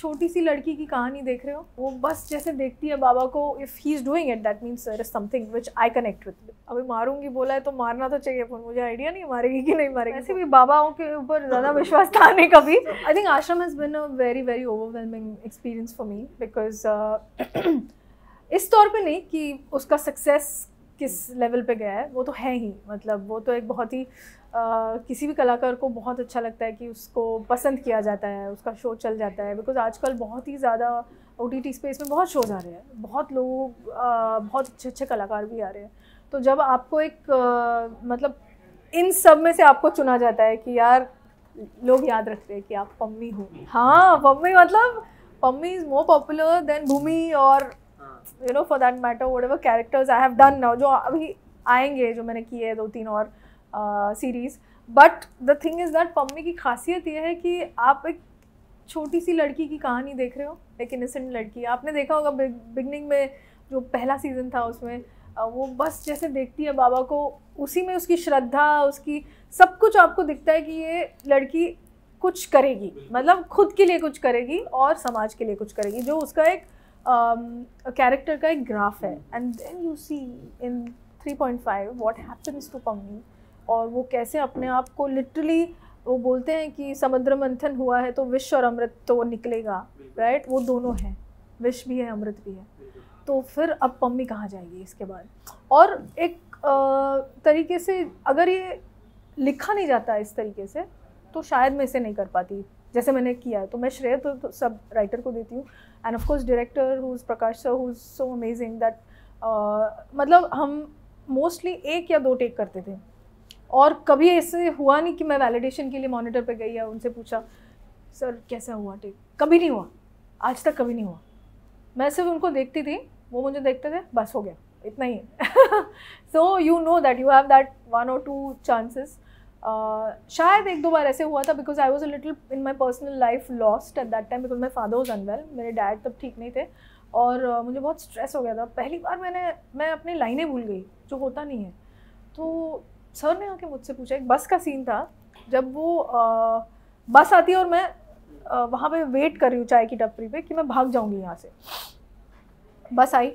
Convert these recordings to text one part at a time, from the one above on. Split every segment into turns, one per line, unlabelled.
छोटी सी लड़की की कहानी देख रहे हो, वो बस जैसे देखती है बाबा को, if he is doing it that means there is something which I connect with. अभी मारूंगी बोला है तो मारना तो चाहिए, पर मुझे आइडिया नहीं मारेगी कि नहीं मारेगी। ऐसे भी बाबाओं के ऊपर ज़्यादा विश्वास था नहीं कभी। आई थिंक आश्रम has been a very very overwhelming experience for me, because इस तौर पे नहीं कि उसका सक्सेस किस लेवल पे गया है, वो तो है ही, मतलब वो तो एक बहुत ही किसी भी कलाकार को बहुत अच्छा लगता है कि उसको पसंद किया जाता है, उसका शो चल जाता है। बिकॉज आजकल बहुत ही ज़्यादा OTT स्पेस में बहुत शोज आ रहे हैं, बहुत लोग बहुत अच्छे अच्छे कलाकार भी आ रहे हैं। तो जब आपको एक मतलब इन सब में से आपको चुना जाता है कि यार लोग याद रखते हैं कि आप पम्मी हो। हाँ, पम्मी मतलब Pammi is more popular than Bhumi और you know for that matter whatever characters I have done now, जो अभी आएंगे, जो मैंने किए 2-3 और series. But the thing is that Pammi की खासियत ये है कि आप एक छोटी सी लड़की की कहानी देख रहे हो, एक इनोसेंट लड़की। आपने देखा होगा बिगनिंग में जो पहला सीज़न था उसमें वो बस जैसे देखती है बाबा को, उसी में उसकी श्रद्धा, उसकी सब कुछ आपको दिखता है कि ये लड़की कुछ करेगी, मतलब खुद के लिए कुछ करेगी और समाज के लिए कुछ करेगी, जो उसका एक कैरेक्टर का एक ग्राफ है। And then you see in 3.5 what happens to Pammi, और वो कैसे अपने आप को लिटरली, वो बोलते हैं कि समुद्र मंथन हुआ है तो विष और अमृत तो निकलेगा, राइट? वो दोनों हैं, विष भी है अमृत भी है। तो फिर अब पम्मी कहाँ जाएगी इसके बाद? और एक तरीके से अगर ये लिखा नहीं जाता इस तरीके से तो शायद मैं इसे नहीं कर पाती जैसे मैंने किया है। तो मैं श्रेय तो सब राइटर को देती हूँ, end of course director who is Prakash sir, who is so amazing that मतलब हम मोस्टली 1 या 2 टेक करते थे, और कभी ऐसे हुआ नहीं कि मैं वैलिडेशन के लिए मॉनिटर पे गई या उनसे पूछा सर कैसा हुआ टेक, कभी नहीं हुआ, आज तक कभी नहीं हुआ। मैं सिर्फ उनको देखती थी, वो मुझे देखते थे, बस हो गया, इतना ही है। So you know that you have that 1 or 2 chances. शायद 1-2 बार ऐसे हुआ था, because I was a little in my personal life lost at that time, because my father was unwell, मेरे डैड तब ठीक नहीं थे, और मुझे बहुत स्ट्रेस हो गया था। पहली बार मैं अपनी लाइनें भूल गई, जो होता नहीं है। तो सर ने आके मुझसे पूछा, एक बस का सीन था, जब वो बस आती है और मैं वहाँ पे वेट कर रही हूँ चाय की टपरी पे कि मैं भाग जाऊँगी यहाँ से। बस आई,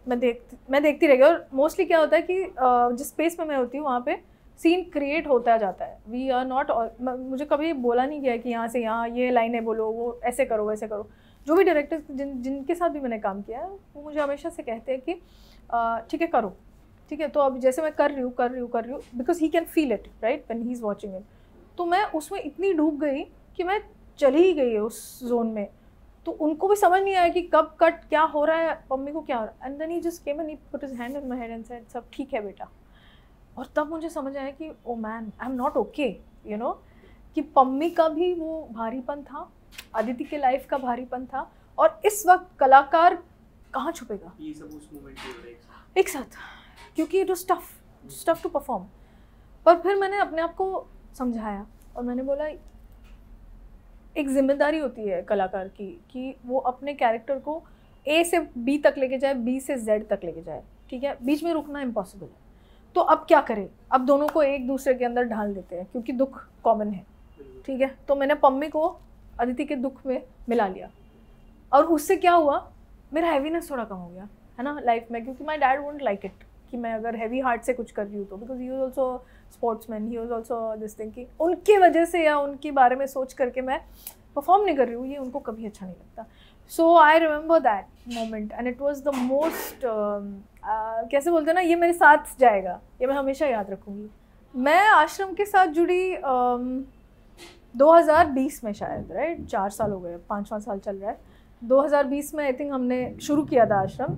मैं देखती रह गई। और मोस्टली क्या होता है कि जिस स्पेस में मैं होती हूँ वहाँ पे सीन क्रिएट होता जाता है। वी आर नॉट, मुझे कभी बोला नहीं गया कि यहाँ से यहाँ ये लाइनें बोलो, वो ऐसे करो वैसे करो। जो भी डायरेक्टर्स जिनके साथ भी मैंने काम किया है वो मुझे हमेशा से कहते हैं कि ठीक है करो, ठीक है। तो अब जैसे मैं कर रही हूँ because he can feel it right when he is watching it. तो मैं उसमें इतनी डूब गई कि मैं चली ही गई उस जोन में। तो उनको भी समझ नहीं आया कि कब कट क्या हो रहा है, मम्मी को क्या हो रहा है। And then he just came and he put his hand in my head and said सब ठीक है बेटा। और तब मुझे समझ आया कि oh man I am not okay, you know, कि पम्मी का भी वो भारीपन था, अदिति के लाइफ का भारीपन था, और इस वक्त कलाकार कहाँ छुपेगा
ये सब उस मोमेंट पे
एक साथ, क्योंकि it was tough to perform. पर फिर मैंने अपने आप को समझाया और मैंने बोला एक जिम्मेदारी होती है कलाकार की कि वो अपने कैरेक्टर को A से B तक लेके जाए, B से Z तक लेके जाए, ठीक है। बीच में रुकना इम्पॉसिबल है। तो अब क्या करें, अब दोनों को एक दूसरे के अंदर ढाल देते हैं क्योंकि दुख कॉमन है, ठीक है। तो मैंने पम्मी को अदिति के दुख में मिला लिया, और उससे क्या हुआ, मेरा हैवीनेस थोड़ा कम हो गया है ना लाइफ में, क्योंकि my dad won't like it कि मैं अगर हैवी हार्ट से कुछ कर रही हूँ तो, because he was also sportsman, he was also this thing कि उनकी वजह से या उनके बारे में सोच करके मैं परफॉर्म नहीं कर रही हूँ, ये उनको कभी अच्छा नहीं लगता। So I remember that moment and it was the most कैसे बोलते हैं ना, ये मेरे साथ जाएगा, ये मैं हमेशा याद रखूँगी। मैं आश्रम के साथ जुड़ी 2020 में शायद, राइट, 4 साल हो गए, 5वां साल चल रहा है। 2020 में आई थिंक हमने शुरू किया था आश्रम,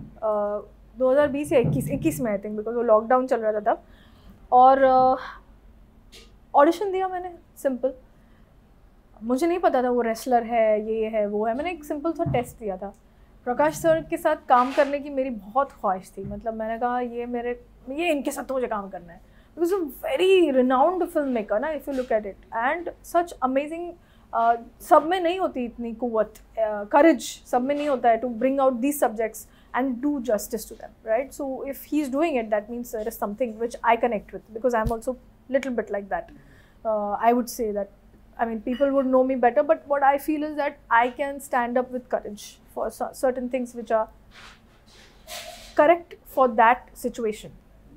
2020 या 21 में आई थिंक, बिकॉज वो लॉकडाउन चल रहा था तब। और ऑडिशन दिया मैंने, सिंपल, मुझे नहीं पता था वो रेसलर है, ये है वो है, मैंने एक सिंपल सा टेस्ट दिया था। प्रकाश सर के साथ काम करने की मेरी बहुत ख्वाहिश थी, मतलब मैंने कहा ये इनके साथ तो मुझे काम करना है, because a very renowned film maker ना, if you look at it, and such amazing. सब में नहीं होती इतनी कुव्वत, करेज सब में नहीं होता है to bring out these subjects and do justice to them, right? So if he's doing it, that means there is something which I connect with, because I'm also little bit like that. I would say that I mean, people would know me better, but what I feel is that I can stand up with courage for certain things which are correct for that situation.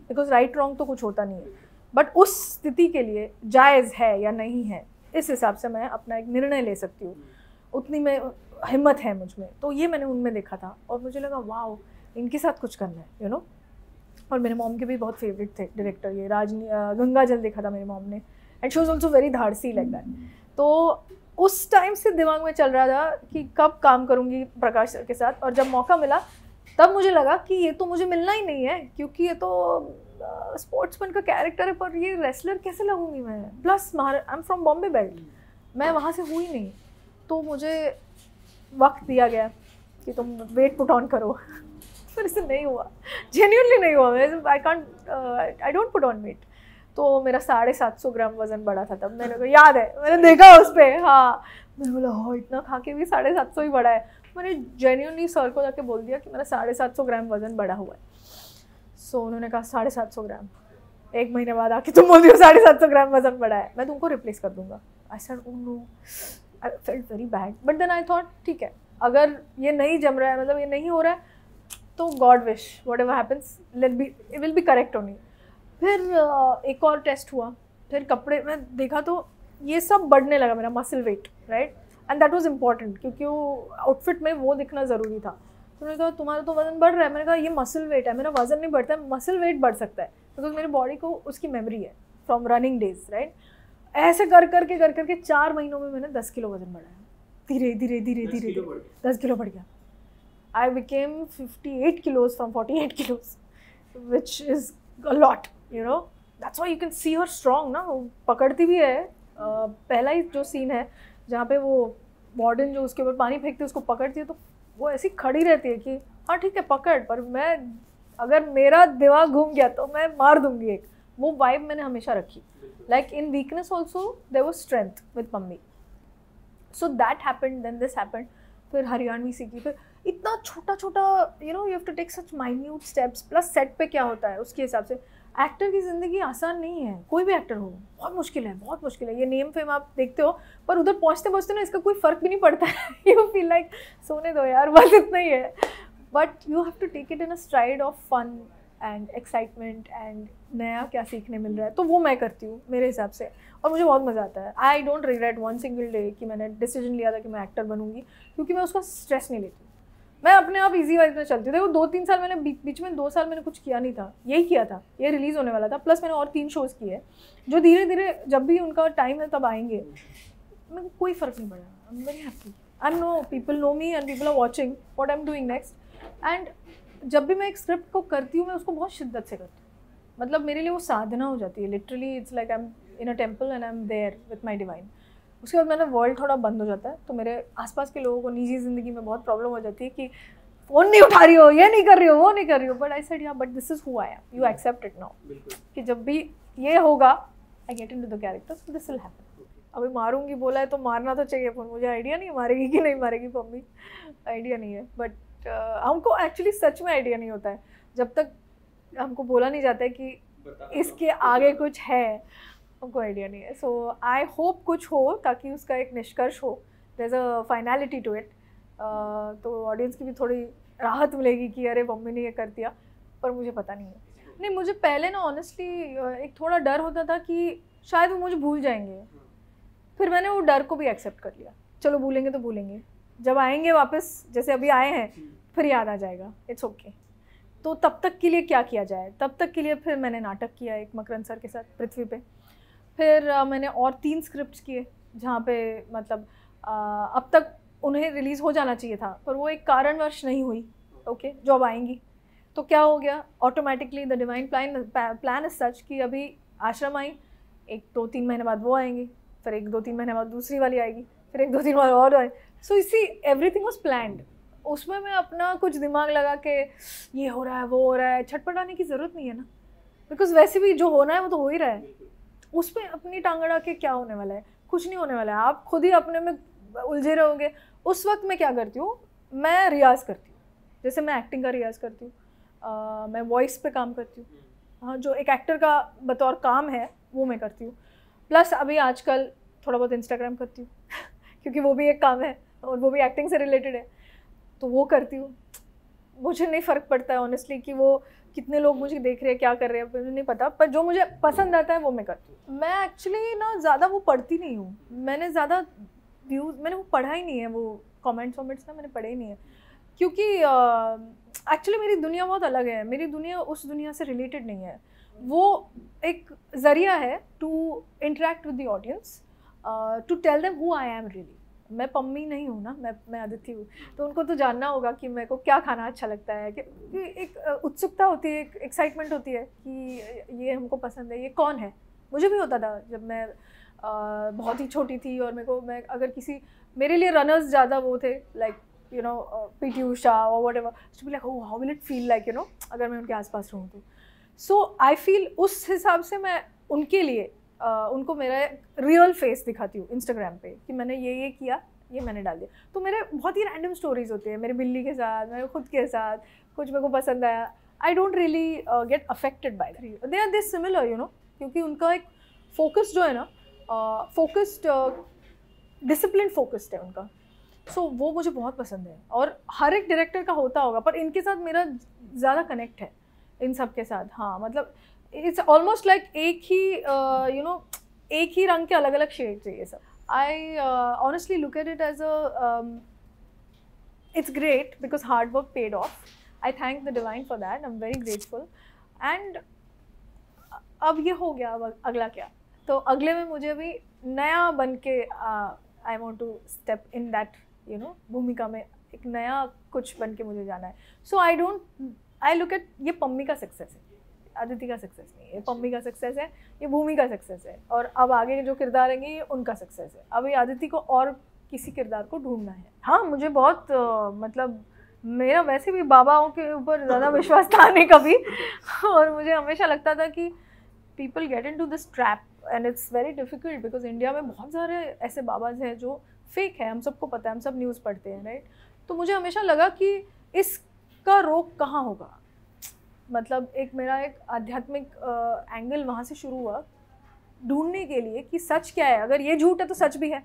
Because right wrong तो कुछ होता नहीं है, but उस स्थिति के लिए जायज़ है या नहीं है, इस हिसाब से मैं अपना एक निर्णय ले सकती हूँ, उतनी में हिम्मत है मुझ में. तो ये मैंने उनमें देखा था और मुझे लगा वाओ, इनके साथ कुछ करना है, यू नो. और मेरे मॉम के भी बहुत फेवरेट थे डायरेक्टर, ये गंगा जल देखा था मेरी मॉम ने, and she was also very धाड़सी लाइक दैट. तो उस टाइम से दिमाग में चल रहा था कि कब काम करूँगी प्रकाश सर के साथ, और जब मौका मिला तब मुझे लगा कि ये तो मुझे मिलना ही नहीं है, क्योंकि ये तो स्पोर्ट्समैन का कैरेक्टर है, पर ये रेसलर कैसे लगूंगी मैं. Plus I am from Bombay belt, मैं वहाँ से हुई नहीं. तो मुझे वक्त दिया गया कि तुम वेट पुट ऑन करो. पर इससे नहीं हुआ, जेन्युइनली नहीं हुआ. I don't put on weight. तो मेरा 750 ग्राम वज़न बढ़ा था तब. मैंने को याद है, मैंने देखा उस पर. हाँ, मैंने बोला हो इतना खा के भी 750 ही बढ़ा है. मैंने जेन्युइनली सर को जाके बोल दिया कि मेरा 750 ग्राम वज़न बढ़ा हुआ है. सो उन्होंने कहा 750 ग्राम. एक महीने बाद आके तुम बोल रही हो 750 ग्राम वज़न बढ़ा है, मैं तुमको रिप्लेस कर दूंगा. I said oh no, I felt very bad. But then I thought ठीक है, अगर ये नहीं जम रहा है, मतलब ये नहीं हो रहा है, तो God wish what ever happens it will be correct only. फिर एक और टेस्ट हुआ, फिर कपड़े में देखा तो ये सब बढ़ने लगा मेरा muscle weight, right. And that was important, क्योंकि वो आउटफिट में वो दिखना ज़रूरी था. तो उन्होंने कहा तुम्हारा तो वज़न बढ़ रहा है. मैंने कहा ये मसल वेट है, मेरा वज़न नहीं बढ़ता है, मसल वेट बढ़ सकता है, बिकॉज मेरी बॉडी को उसकी मेमोरी है फ्रॉम रनिंग डेज, राइट. ऐसे कर करके 4 महीनों में मैंने 10 किलो वज़न बढ़ाया. धीरे धीरे 10 किलो बढ़ गया. I became 58 kilos from 48 kilos, which is a lot, you know. That's why you can see her strong ना. वो पकड़ती भी है. पहला ही जो सीन है जहाँ पे वो वार्डन जो उसके ऊपर पानी फेंकती है उसको पकड़ती है, तो वो ऐसी खड़ी रहती है कि हाँ ठीक है पकड़, पर मैं अगर मेरा दिमाग घूम गया तो मैं मार दूंगी एक. वो वाइब मैंने हमेशा रखी. Like in weakness also there was strength with mummy. So that happened, then this happened. फिर हरियाणवी सीखी. फिर इतना छोटा छोटा, you know, you have to take such minute steps. Plus set पे क्या होता है उसके हिसाब से. एक्टर की ज़िंदगी आसान नहीं है, कोई भी एक्टर हो, बहुत मुश्किल है, बहुत मुश्किल है. ये नेम फेम आप देखते हो, पर उधर पहुँचते पहुँचते ना इसका कोई फ़र्क भी नहीं पड़ता है. यू फील लाइक सोने दो यार, बस इतना ही है. But you have to take it in a stride of fun and excitement and नया क्या सीखने मिल रहा है. तो वो मैं करती हूँ मेरे हिसाब से, और मुझे बहुत मज़ा आता है. I don't regret one single day कि मैंने डिसीजन लिया था कि मैं एक्टर बनूंगी, क्योंकि मैं उसका स्ट्रेस नहीं लेती. मैं अपने आप इजी वाइज में चलती हूँ. देखो 2-3 साल मैंने बीच में 2 साल मैंने कुछ किया नहीं था, यही किया था, ये रिलीज़ होने वाला था. प्लस मैंने और 3 शोज़ किए जो धीरे धीरे जब भी उनका टाइम है तब आएंगे. मेरे को कोई फ़र्क नहीं पड़ा. I am very happy. I know people know me and people are watching what I am doing next. And जब भी मैं एक स्क्रिप्ट को करती हूँ मैं उसको बहुत शिद्दत से करती हूँ. मतलब मेरे लिए वो साधना हो जाती है. Literally it's like I am in a temple and I am there with my divine. उसके बाद मेरा वर्ल्ड थोड़ा बंद हो जाता है, तो मेरे आसपास के लोगों को निजी ज़िंदगी में बहुत प्रॉब्लम हो जाती है कि फ़ोन नहीं उठा रही हो, ये नहीं कर रही हो, वो नहीं कर रही हो. But I said yeah but this is who I am, you accept it now, कि जब भी ये होगा I get into the character, so this will happen. अभी मारूंगी बोला है तो मारना तो चाहिए, पर मुझे आइडिया नहीं मारेगी कि नहीं मारेगी मम्मी, आइडिया नहीं है. बट हमको एक्चुअली सच में आइडिया नहीं होता है जब तक हमको बोला नहीं जाता है कि इसके आगे कुछ है, हमको आइडिया नहीं है. सो आई होप कुछ हो ताकि उसका एक निष्कर्ष हो, there is a finality to it. तो ऑडियंस की भी थोड़ी राहत मिलेगी कि अरे मम्मी ने ये कर दिया. पर मुझे पता नहीं है. नहीं, मुझे पहले ना ऑनेस्टली एक थोड़ा डर होता था कि शायद वो मुझे भूल जाएंगे. फिर मैंने वो डर को भी एक्सेप्ट कर लिया. चलो भूलेंगे तो भूलेंगे, जब आएंगे वापस जैसे अभी आए हैं फिर याद आ जाएगा, इट्स ओके. तो तब तक के लिए क्या किया जाए, तब तक के लिए फिर मैंने नाटक किया एक मकरंद सर के साथ पृथ्वी पे. फिर मैंने और 3 स्क्रिप्ट्स किए जहाँ पे मतलब अब तक उन्हें रिलीज़ हो जाना चाहिए था, पर वो एक कारणवश नहीं हुई. ओके, जो अब आएंगी. तो क्या हो गया, automatically the divine plan is such कि अभी आश्रम आई, 1-2-3 महीने बाद वो आएंगी, फिर 1-2-3 महीने बाद दूसरी वाली आएगी, फिर 1-2-3 बाद और आए. सो इसी एवरीथिंग वाज प्लान्ड. उसमें मैं अपना कुछ दिमाग लगा के ये हो रहा है वो हो रहा है, छटपटाने की ज़रूरत नहीं है ना, बिकॉज वैसे भी जो होना है वो तो हो ही रहा है. उसमें अपनी टांग अड़ा के क्या होने वाला है, कुछ नहीं होने वाला है. आप खुद ही अपने में उलझे रहोगे. उस वक्त मैं क्या करती हूँ, मैं रियाज़ करती हूँ. जैसे मैं एक्टिंग का रियाज़ करती हूँ, मैं वॉइस पे काम करती हूँ. हाँ, जो एक एक्टर का बतौर काम है वो मैं करती हूँ. प्लस अभी आजकल थोड़ा बहुत इंस्टाग्राम करती हूँ क्योंकि वो भी एक काम है और वो भी एक्टिंग से रिलेटेड है, तो वो करती हूँ। मुझे नहीं फ़र्क पड़ता है ऑनेस्टली कि वो कितने लोग मुझे देख रहे हैं, क्या कर रहे हैं, मुझे नहीं पता, पर जो मुझे पसंद आता है वो मैं करती हूँ। मैं एक्चुअली ना ज़्यादा वो पढ़ती नहीं हूँ, मैंने ज़्यादा व्यूज़ मैंने वो पढ़ा ही नहीं है, वो कमेंट्स वमेंट्स ना मैंने पढ़े ही नहीं है, क्योंकि एक्चुअली मेरी दुनिया बहुत अलग है। मेरी दुनिया उस दुनिया से रिलेटेड नहीं है, वो एक ज़रिया है to interact with the audience, to tell them who I am really. मैं पम्मी नहीं हूँ ना, मैं अदिति हूँ, तो उनको तो जानना होगा कि मेरे को क्या खाना अच्छा लगता है, कि एक उत्सुकता होती है, एक एक्साइटमेंट होती है कि ये हमको पसंद है, ये कौन है। मुझे भी होता था जब मैं बहुत ही छोटी थी और मैं अगर किसी, मेरे लिए रनर्स ज़्यादा वो थे, like you know PT Usha और what ever, like oh how will it feel like, you know, अगर मैं उनके आसपास रहूँ तो। सो आई फील उस हिसाब से मैं उनके लिए उनको मेरा रियल फेस दिखाती हूँ इंस्टाग्राम पे, कि मैंने ये किया, ये मैंने डाल दिया। तो मेरे बहुत ही रैंडम स्टोरीज होते हैं, मेरे बिल्ली के साथ, मेरे खुद के साथ, कुछ मेरे को पसंद आया। I don't really get affected by that, they are this similar, you know, क्योंकि उनका एक फोकस जो है ना, फोकस्ड, डिसिप्लिन फोकस्ड है उनका। सो वो मुझे बहुत पसंद है, और हर एक डायरेक्टर का होता होगा, पर इनके साथ मेरा ज़्यादा कनेक्ट है इन सब के साथ। हाँ, मतलब इट्स ऑलमोस्ट लाइक एक ही यू नो एक ही रंग के अलग अलग शेड्स है ये सब। I honestly look at it as it's great because hard work paid off. I thank the divine for that. I'm very grateful. And अब ये हो गया, अब अगला क्या? तो अगले में मुझे भी नया बन के I want to step in that, you know, भूमिका में एक नया कुछ बन के मुझे जाना है. So I look at ये पम्मी का सक्सेस है, अदिति का सक्सेस नहीं है, ये पम्मी का सक्सेस है, ये भूमि का सक्सेस है, और अब आगे जो किरदार रहेंगे ये उनका सक्सेस है. अब ये अदिति को और किसी किरदार को ढूंढना है. हाँ, मुझे बहुत मतलब मेरा वैसे भी बाबाओं के ऊपर ज़्यादा विश्वास था नहीं कभी, और मुझे हमेशा लगता था कि people get into this trap and it's very difficult because India में बहुत सारे ऐसे बाबाज हैं जो फेक है, हम सबको पता है, हम सब न्यूज़ पढ़ते हैं, राइट. तो मुझे हमेशा लगा कि इसका रोक कहाँ होगा. मतलब मेरा एक आध्यात्मिक एंगल वहाँ से शुरू हुआ ढूंढने के लिए कि सच क्या है. अगर ये झूठ है तो सच भी है,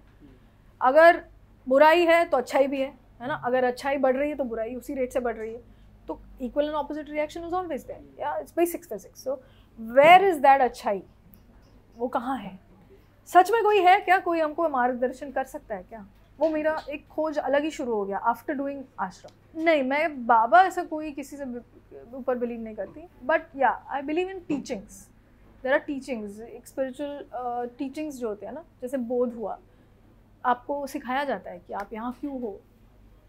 अगर बुराई है तो अच्छाई भी है ना. अगर अच्छाई बढ़ रही है तो बुराई उसी रेट से बढ़ रही है. तो equal and opposite reaction is always there. या it's basic physics. So where is that अच्छाई, वो कहाँ है? सच में कोई है क्या? कोई हमको मार्गदर्शन कर सकता है क्या? वो मेरा एक खोज अलग ही शुरू हो गया आफ्टर डूइंग आश्रम. नहीं, मैं बाबा ऐसा कोई किसी से ऊपर बिलीव नहीं करती, but yeah I believe in teachings. There are teachings, एक स्पिरिचुअल टीचिंग्स जो होते हैं ना, जैसे बोध हुआ, आपको सिखाया जाता है कि आप यहाँ क्यों हो,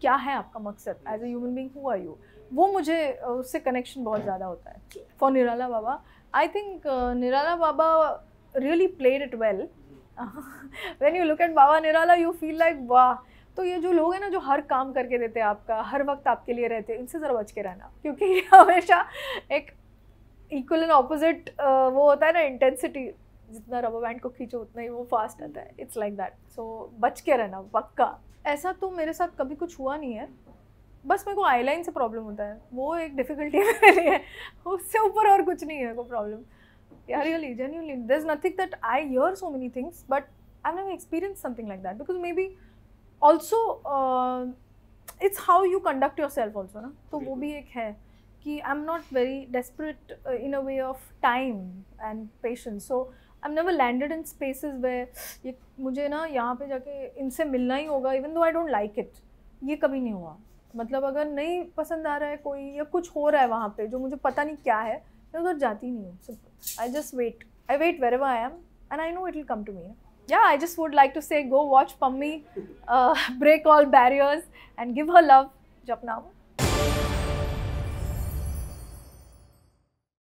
क्या है आपका मकसद, as a human being who are you. वो मुझे उससे कनेक्शन बहुत ज़्यादा होता है. For Nirala Baba, I think Nirala Baba really played it well. When you look at Baba Nirala you feel like वाह. तो ये जो लोग हैं ना, जो हर काम करके देते हैं आपका, हर वक्त आपके लिए रहते हैं, इनसे ज़रा बच के रहना, क्योंकि हमेशा एक इक्वल एंड ऑपोजिट वो होता है ना, इंटेंसिटी. जितना रबर बैंड को खींचो उतना ही वो फास्ट आता है. It's like that. सो बच के रहना पक्का. ऐसा तो मेरे साथ कभी कुछ हुआ नहीं है, बस मेरे को आईलाइन से प्रॉब्लम होता है, वो एक डिफ़िकल्टी है मेरे लिए. उससे ऊपर और कुछ नहीं है मेरे को problem. Yeah, really, genuinely, there's nothing that I hear so many things, but I've never experienced something like that, because maybe also it's how you conduct yourself also, ना. तो वो भी एक है कि I'm not very desperate in a way of time and patience, so I've never landed in spaces where ये मुझे ना यहाँ पे जाके इनसे मिलना ही होगा, even though I don't like it. ये कभी नहीं हुआ. मतलब अगर नहीं पसंद आ रहा है कोई, या कुछ हो रहा है वहाँ पे जो मुझे पता नहीं क्या है, मैं उधर जाती नहीं हूँ. Simple. I just wait. I wait wherever I am, and I know it will come to me. Yeah, I just would like to say, go watch Pammi, break all barriers, and give her love. Japna.